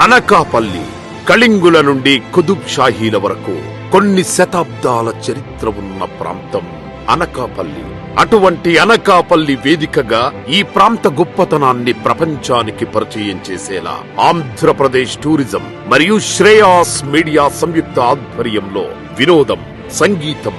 అనకాపల్లి కళింగుల నుండి కుతుబ్ షాహీల వరకు కొన్ని శతాబ్దాల చరిత్ర ఉన్న ప్రాంతం అనకాపల్లి. అటువంటి అనకాపల్లి వేదికగా ఈ ప్రాంత గొప్పతనాన్ని ప్రపంచానికి పరిచయం చేసేలా ఆంధ్రప్రదేశ్ టూరిజం మరియు శ్రేయాస్ మీడియా సంయుక్త ఆధ్వర్యంలో వినోదం, సంగీతం,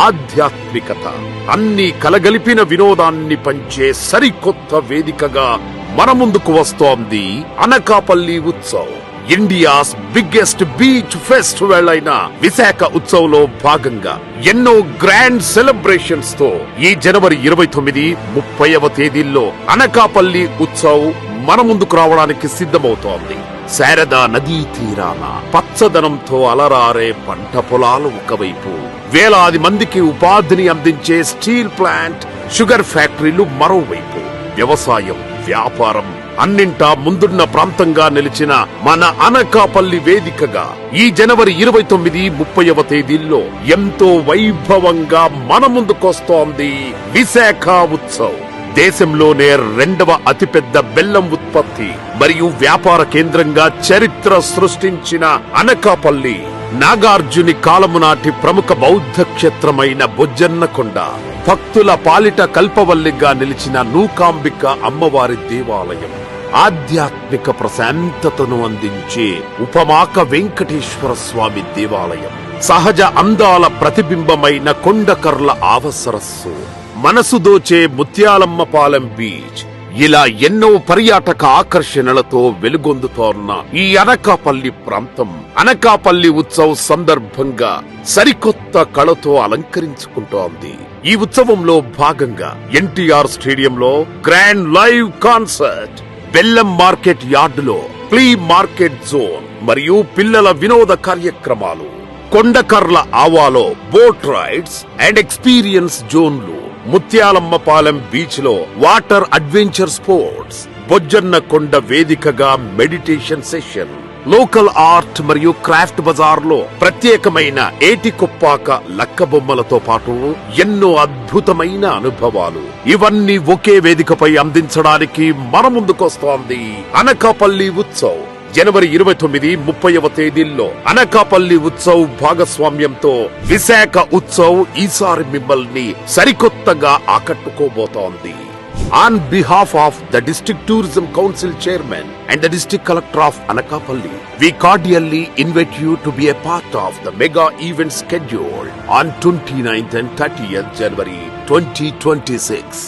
ఆధ్యాత్మికత అన్ని కలగలిపిన వినోదాన్ని పంచే సరికొత్త వేదికగా మన ముందుకు వస్తోంది Anakapalli Utsav. India's biggest beach festival అయిన విశాఖ ఉత్సవ్ లో భాగంగా ఎన్నో గ్రాండ్ సెలబ్రేషన్స్ తో ఈ జనవరి 29, 30వ తేదీల్లో అనకాపల్లి ఉత్సవ్ మన ముందుకు రావడానికి సిద్ధమవుతోంది. శారదా నదీ తీరాన పచ్చదనంతో అలరారే పంట పొలాలు ఒకవైపు, వేలాది మందికి ఉపాధిని అందించే స్టీల్ ప్లాంట్, షుగర్ ఫ్యాక్టరీలు మరోవైపు, వ్యవసాయం, వ్యాపారం అన్నింటా ముందున్న ప్రాంతంగా నిలిచిన మన అనకాపల్లి వేదికగా ఈ జనవరి 29, 30వ తేదీల్లో ఎంతో వైభవంగా మన ముందుకొస్తోంది విశాఖ ఉత్సవ్. దేశంలోనే 2వ అతిపెద్ద బెల్లం ఉత్పత్తి మరియు వ్యాపార కేంద్రంగా చరిత్ర సృష్టించిన అనకాపల్లి, నాగార్జుని కాలము నాటి ప్రముఖ బౌద్ధ క్షేత్రమైన బొజ్జన్నకొండ, భక్తుల పాలిట కల్పవల్లిగా నిలిచిన నూకాంబిక అమ్మవారి దేవాలయం, ఆధ్యాత్మిక ప్రశాంతతను అందించే ఉపమాక వెంకటేశ్వర స్వామి దేవాలయం, సహజ అందాల ప్రతిబింబమైన కొండకర్ల ఆవసరస్సు, మనసు దోచే ముత్యాలమ్మపాలెం బీచ్, ఇలా ఎన్నో పర్యాటక ఆకర్షణలతో వెలుగొందుతోన్న ఈ అనకాపల్లి ప్రాంతం అనకాపల్లి ఉత్సవ్ సందర్భంగా సరికొత్త కళతో అలంకరించుకుంటోంది. ఈ ఉత్సవంలో భాగంగా ఎన్టీఆర్ స్టేడియంలో grand live concert, Bellam market యార్డులో ఫ్లీ మార్కెట్ జోన్ మరియు పిల్లల వినోద కార్యక్రమాలు, కొండకర్ల ఆవాలో బోట్ రైడ్స్ అండ్ ఎక్స్పీరియన్స్ జోన్లు, ముత్యాలమ్మపాలెం బీచ్ లో వాటర్ అడ్వెంచర్ స్పోర్ట్స్, బొజ్జన్నకొండ వేదికగా మెడిటేషన్ సెషన్, లోకల్ ఆర్ట్ మరియు క్రాఫ్ట్ బజార్ లో ప్రత్యేకమైన ఏటికొప్పాక లక్క బొమ్మలతో పాటు ఎన్నో అద్భుతమైన అనుభవాలు, ఇవన్నీ ఒకే వేదికపై అందించడానికి మన ముందుకొస్తోంది అనకాపల్లి ఉత్సవ్. జనవరి 29, 30వ తేదీల్లో అనకాపల్లి ఉత్సవ్ భాగస్వామ్యంతో విశాఖ ఉత్సవ్ ఈసారి మిమ్మల్ని సరికొత్తగా ఆకట్టుకోబోతోంది. On behalf of the District Tourism Council Chairman and the District Collector of Anakapalli, we cordially invite you to be a part of the mega event scheduled on 29th and 30th January 2026.